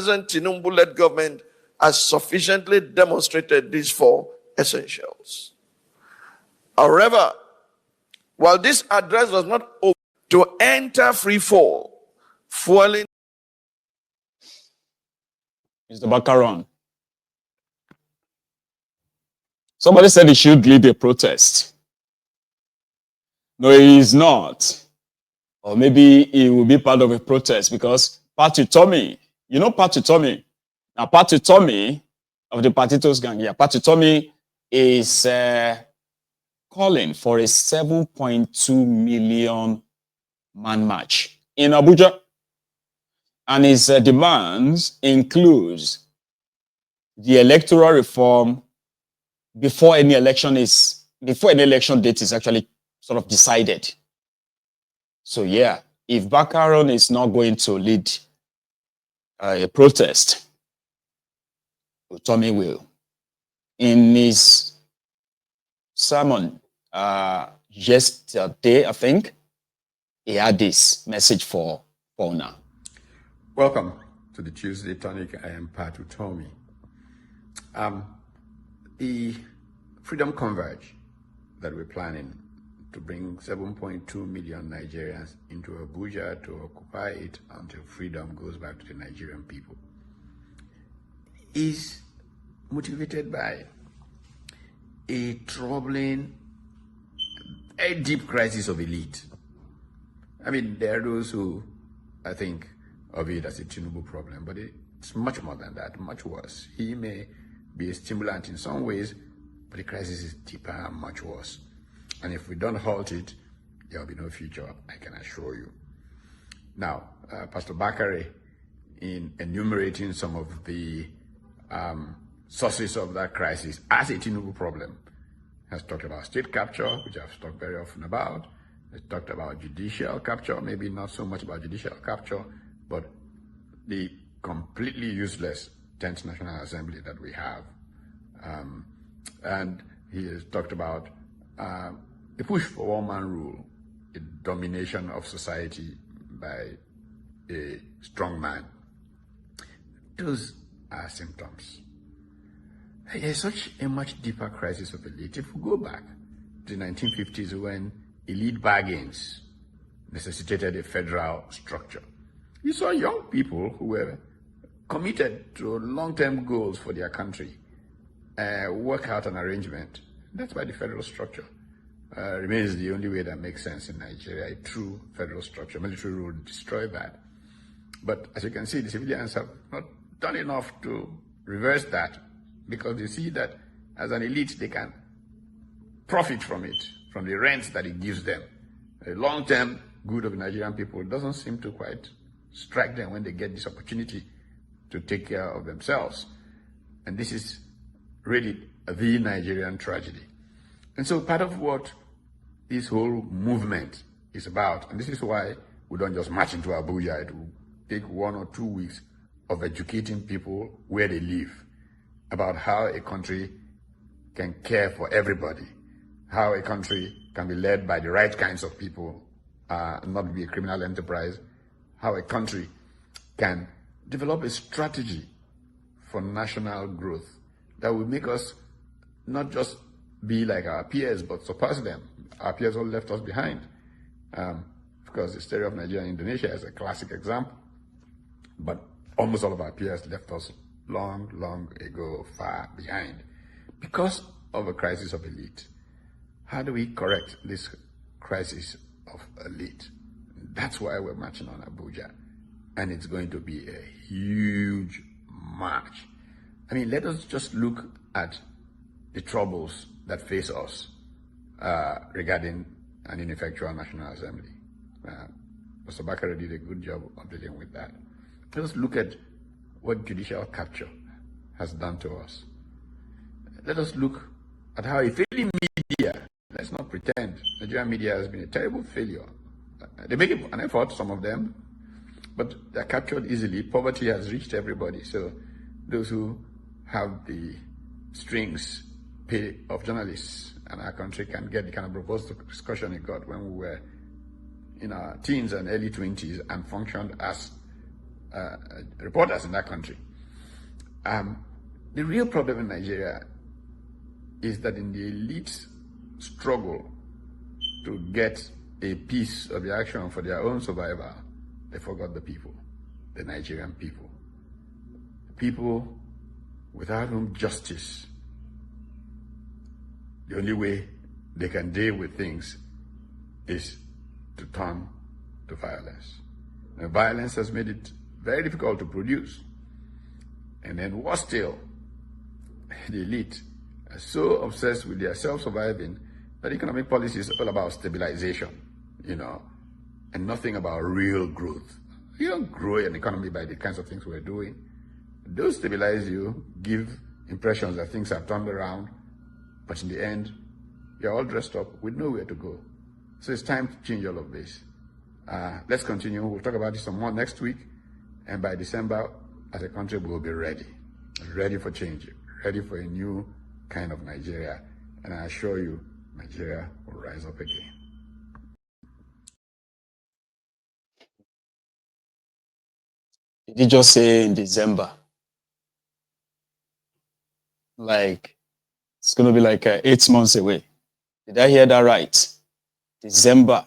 President Tinubu-led government has sufficiently demonstrated these four essentials. However, while this address was not open to enter free fall, fueling. Mr. Bakare. Somebody said he should lead a protest. No, he is not. Or maybe he will be part of a protest because Utomi, you know Utomi. Now Utomi of the Partitos gang here, Utomi is calling for a 7.2 million man march in Abuja. And his demands includes the electoral reform before any election date is actually sort of decided. So yeah, if Bakare is not going to lead a protest, Utomi will. In his sermon yesterday, I think, he had this message for Fauna. Welcome to the Tuesday Tonic. I am Utomi. The Freedom Converge that we're planning to bring 7.2 million Nigerians into Abuja to occupy it until freedom goes back to the Nigerian people is motivated by a troubling, a deep crisis of elite. I mean, there are those who, I think, of it as a Tinubu problem, but it's much more than that, much worse. He may be a stimulant in some ways, but the crisis is deeper and much worse. And if we don't halt it, there will be no future, I can assure you. Now, Pastor Bakare, in enumerating some of the sources of that crisis as a Tinubu problem, has talked about state capture, which I've talked very often about. Has talked about judicial capture, maybe not so much about judicial capture, but the completely useless 10th National Assembly that we have. And he has talked about the push for one-man rule, the domination of society by a strong man. Those are symptoms. There's such a much deeper crisis of elite. If we go back to the 1950s when elite bargains necessitated a federal structure, you saw young people who were committed to long-term goals for their country work out an arrangement. That's why the federal structure remains the only way that makes sense in Nigeria, a true federal structure. Military rule would destroy that. But as you can see, the civilians have not done enough to reverse that because they see that as an elite, they can profit from it, from the rent that it gives them. The long-term good of the Nigerian people doesn't seem to quite strike them when they get this opportunity to take care of themselves. And this is really the Nigerian tragedy. And so part of what this whole movement is about, and this is why we don't just march into Abuja, it will take 1 or 2 weeks of educating people where they live about how a country can care for everybody, how a country can be led by the right kinds of people, not be a criminal enterprise, how a country can develop a strategy for national growth that will make us not just be like our peers, but surpass them. Our peers all left us behind. Because the story of Nigeria and Indonesia is a classic example. But almost all of our peers left us long, long ago, far behind. Because of a crisis of elite. How do we correct this crisis of elite? That's why we're marching on Abuja. And it's going to be a huge march. I mean, let us just look at the troubles that face us regarding an ineffectual National Assembly. Mr. Bakare did a good job of dealing with that. Let us look at what judicial capture has done to us. Let us look at how a failing media, let's not pretend, Nigerian media has been a terrible failure. They make an effort, some of them, but they're captured easily. Poverty has reached everybody. So those who have the strings pay of journalists and our country can get the kind of robust discussion it got when we were in our teens and early 20s and functioned as reporters in that country. The real problem in Nigeria is that in the elite struggle to get a piece of the action for their own survival, they forgot the people, the Nigerian people. People without whom justice, the only way they can deal with things is to turn to violence. And violence has made it very difficult to produce. And then worse still, the elite are so obsessed with their self-surviving that economic policy is all about stabilization, and nothing about real growth. You don't grow an economy by the kinds of things we're doing. Those stabilize you, give impressions that things have turned around, but in the end, you're all dressed up with nowhere to go. So it's time to change all of this. Let's continue. We'll talk about this some more next week. And by December, as a country, we'll be ready for change, ready for a new kind of Nigeria. And I assure you, Nigeria will rise up again. Did you just say in December? Like, it's going to be like 8 months away. Did I hear that right? December.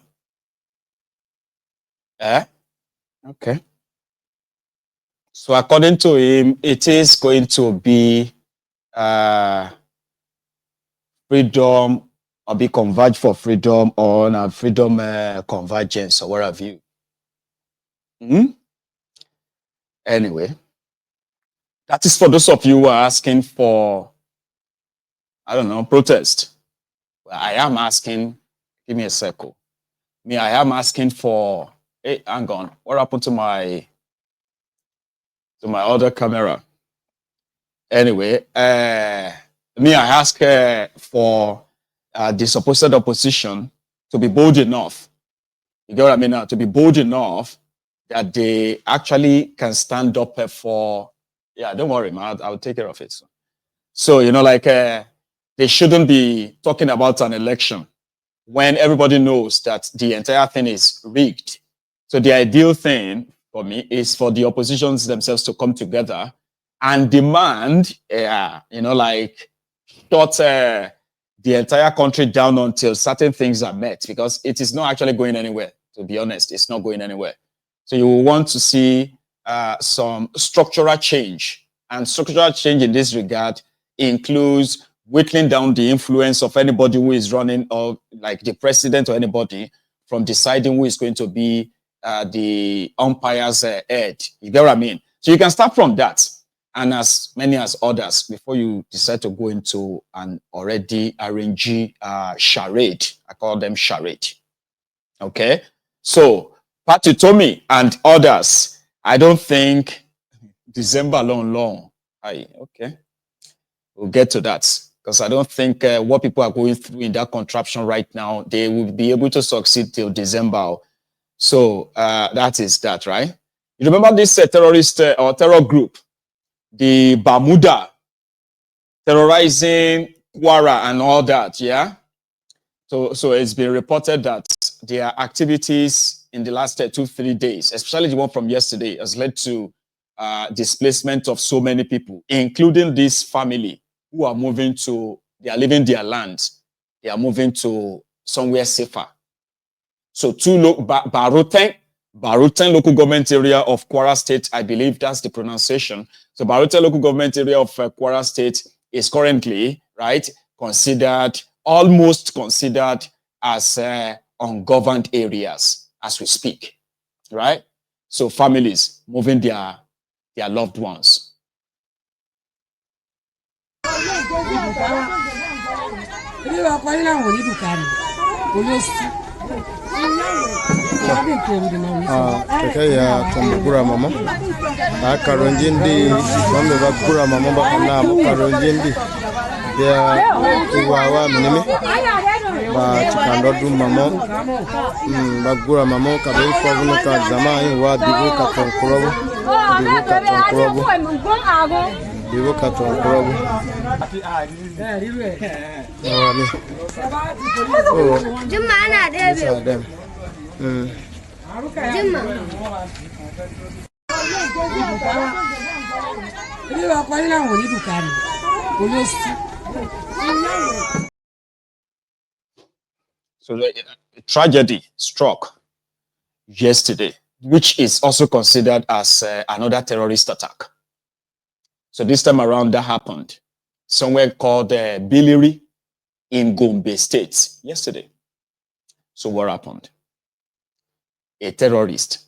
Okay. So according to him, it is going to be freedom, or be converged for freedom, or freedom convergence, or what have you. Anyway, that is for those of you who are asking for, I don't know, protest. Well, I am asking, give me a second. I am asking for, hey, hang on, what happened to my other camera? Anyway, I ask for the supposed opposition to be bold enough. You get what I mean now? To be bold enough that they actually can stand up for, don't worry, man, I'll take care of it. So, they shouldn't be talking about an election when everybody knows that the entire thing is rigged. So the ideal thing for me is for the oppositions themselves to come together and demand, shut the entire country down until certain things are met, because it is not actually going anywhere. To be honest, it's not going anywhere. So you will want to see some structural change, and structural change in this regard includes whittling down the influence of anybody who is running, or like the president or anybody, from deciding who is going to be the umpire's head. You get what I mean? So you can start from that, and as many as others, before you decide to go into an already arranged charade. I call them charade. Okay? So, Utomi and others, I don't think December long. Okay. We'll get to that, because I don't think what people are going through in that contraption right now, they will be able to succeed till December. So that is that, right? You remember this terrorist or terror group, the Bermuda, terrorizing Kwara and all that, yeah? So it's been reported that their activities in the last 2-3 days, especially the one from yesterday, has led to displacement of so many people, including this family who are they are leaving their land. They are moving to somewhere safer. So Baruten local government area of Kwara State, I believe that's the pronunciation. So Baruten local government area of Kwara State is currently, right, almost considered as ungoverned areas as we speak, right? So families moving their loved ones. Ya tumbura mama akaronjindi mambe bakura mama bakana karonjindi ya iwawa minime ba chikandodu mama bagura mama kabe fovuno ka zaman wa bibu ka tonkorobo So the tragedy struck yesterday, which is also considered as another terrorist attack. So this time around, that happened somewhere called Biliri in Gombe State yesterday. So what happened? A terrorist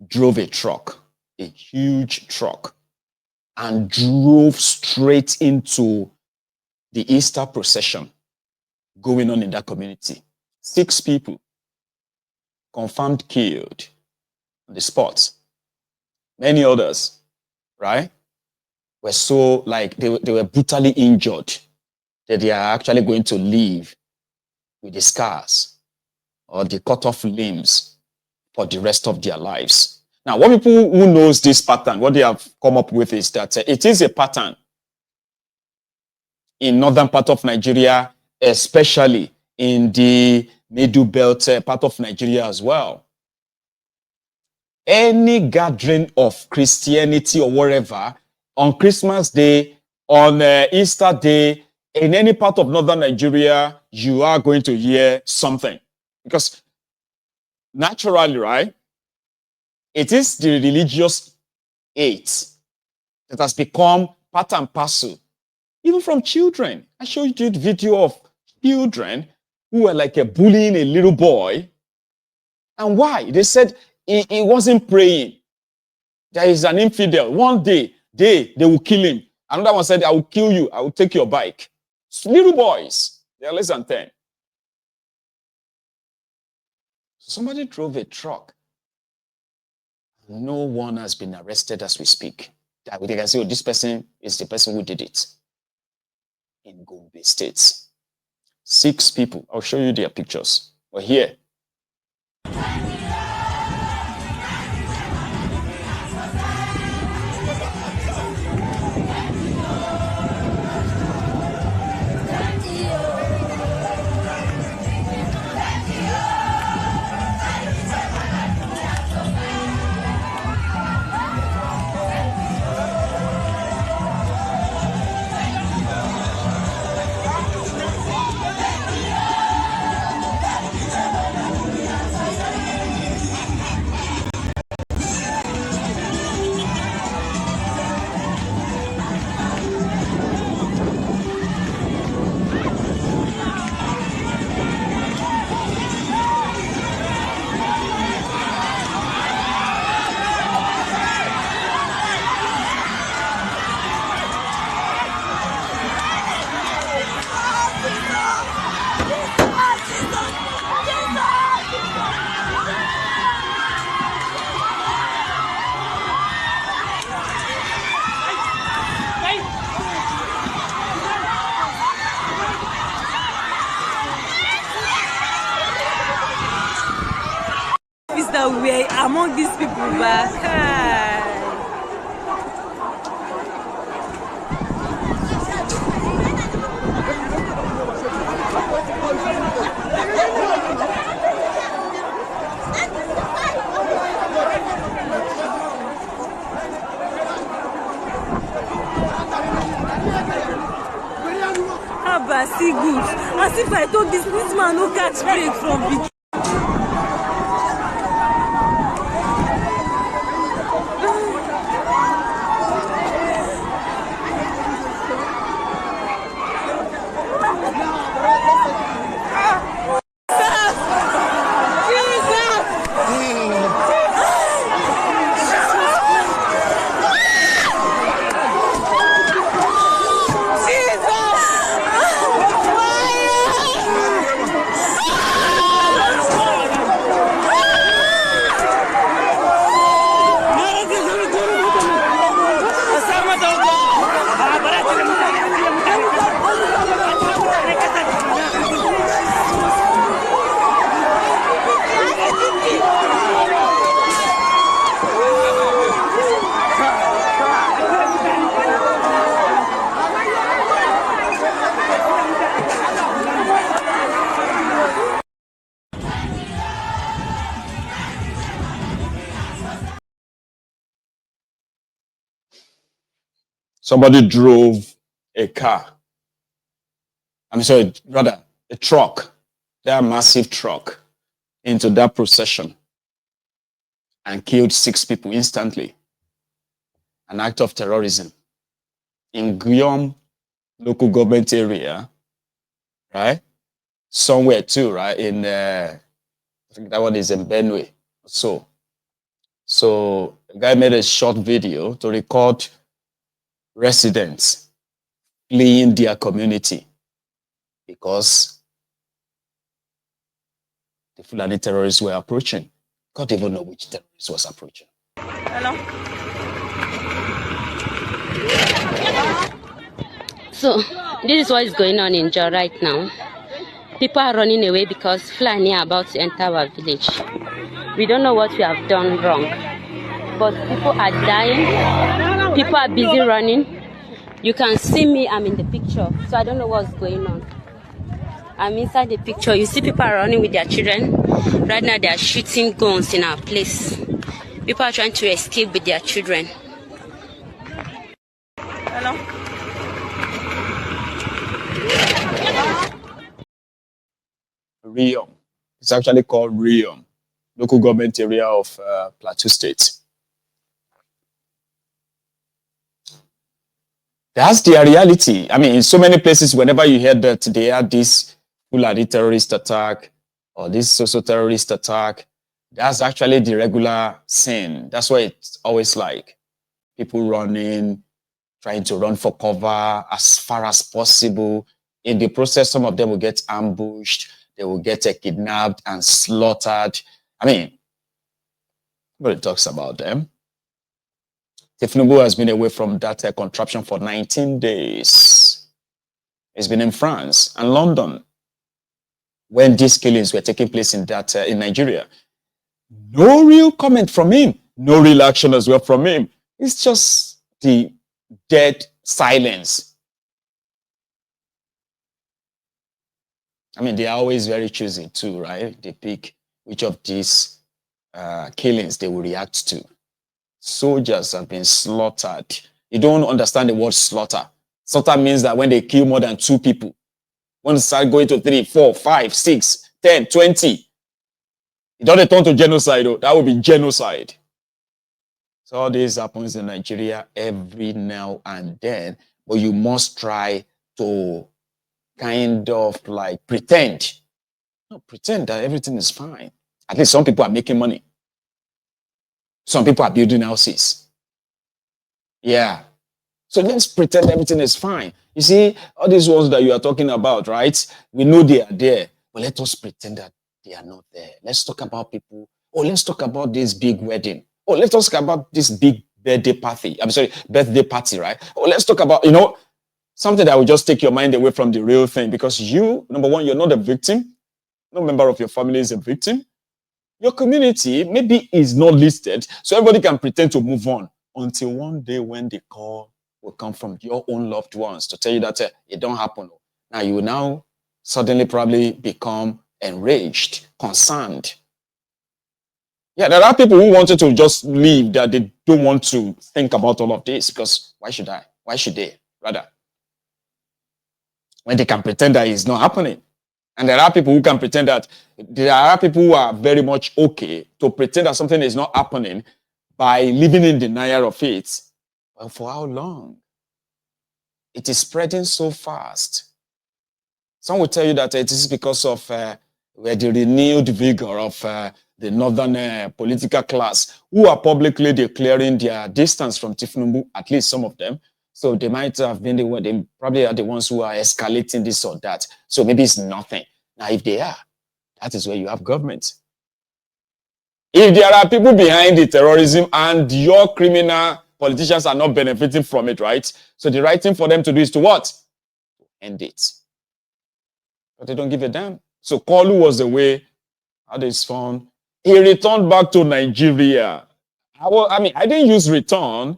drove a truck, a huge truck, and drove straight into the Easter procession going on in that community. 6 people confirmed killed on the spot. Many others, right, were so like they were brutally injured that they are actually going to live with the scars or the cut off limbs for the rest of their lives. Now, what people who knows this pattern, what they have come up with is that it is a pattern in northern part of Nigeria, especially in the Middle Belt part of Nigeria as well. Any gathering of Christianity or whatever on Christmas Day, on Easter Day, in any part of northern Nigeria, you are going to hear something. Because naturally, right, it is the religious hate that has become part and parcel, even from children. I showed you the video of children who were like bullying a little boy. And why? They said he wasn't praying. There is an infidel. One day, they will kill him. Another one said, I will kill you. I will take your bike. Little boys, they are less than 10. Somebody drove a truck. No one has been arrested as we speak. They can say, oh, this person is the person who did it. In Gombe State. 6 people. I'll show you their pictures. We're here. We're among these people back. Abba, see good. As if I told this man no catch break from the somebody drove a car. I'm sorry, rather a truck, that massive truck, into that procession and killed 6 people instantly. An act of terrorism in Guillaume local government area, right? Somewhere too, right? In I think that one is in Benue. So a guy made a short video to record residents fleeing their community because the Fulani terrorists were approaching. God even know which terrorist was approaching. Hello? So, this is what is going on in Jaw right now. People are running away because Fulani are about to enter our village. We don't know what we have done wrong, but people are dying. People are busy running. You can see me, I'm in the picture, so I don't know what's going on. I'm inside the picture. You see people are running with their children. Right now they are shooting guns in our place. People are trying to escape with their children. Hello? Riom. It's actually called Riom, local government area of Plateau State. That's their reality. I mean, in so many places, whenever you hear that they had this Fulani terrorist attack or this social terrorist attack, that's actually the regular scene. That's why it's always like people running, trying to run for cover as far as possible. In the process, some of them will get ambushed. They will get kidnapped and slaughtered. I mean, nobody talks about them. Tinubu has been away from that contraption for 19 days. He's been in France and London when these killings were taking place in Nigeria. No real comment from him. No real action as well from him. It's just the dead silence. I mean, they are always very choosy too, right? They pick which of these killings they will react to. Soldiers have been slaughtered. You don't understand the word slaughter. Slaughter means that when they kill more than 2 people, when they start going to 3, 4, 5, 6, 10, 20, it doesn't turn to genocide, though. That would be genocide. So all this happens in Nigeria every now and then, but you must try to kind of like pretend. No, pretend that everything is fine. At least some people are making money. Some people are building houses. Yeah. So let's pretend everything is fine. You see, all these ones that you are talking about, right? We know they are there, but let us pretend that they are not there. Let's talk about people. Oh, let's talk about this big wedding. Oh, let's talk about this big birthday party. Birthday party, right? Oh, let's talk about, something that will just take your mind away from the real thing, because you, number one, you're not a victim. No member of your family is a victim. Your community maybe is not listed, so everybody can pretend to move on until one day when the call will come from your own loved ones to tell you that it don't happen. Now you will now suddenly probably become enraged, concerned. Yeah, there are people who wanted to just leave, that they don't want to think about all of this, because why should I? Why should they, rather? When they can pretend that it's not happening. And there are people who can pretend that, there are people who are very much okay to pretend that something is not happening by living in denial of it. Well, for how long? It is spreading so fast. Some will tell you that it is because of the renewed vigor of the northern political class, who are publicly declaring their distance from Tinubu, at least some of them. So they might have been they probably are the ones who are escalating this or that. So maybe it's nothing. Now, if they are, that is where you have government. If there are people behind the terrorism and your criminal politicians are not benefiting from it, right? So the right thing for them to do is to what? End it. But they don't give a damn. So Kolu was away, had his phone. He returned back to Nigeria. I didn't use return.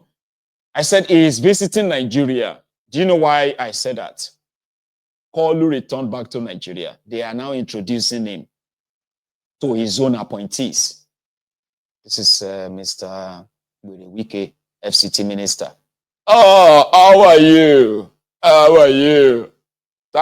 I said he is visiting Nigeria. Do you know why I said that? Kolu returned back to Nigeria. They are now introducing him to his own appointees. This is Mr. Wike, FCT Minister. Oh, how are you? How are you?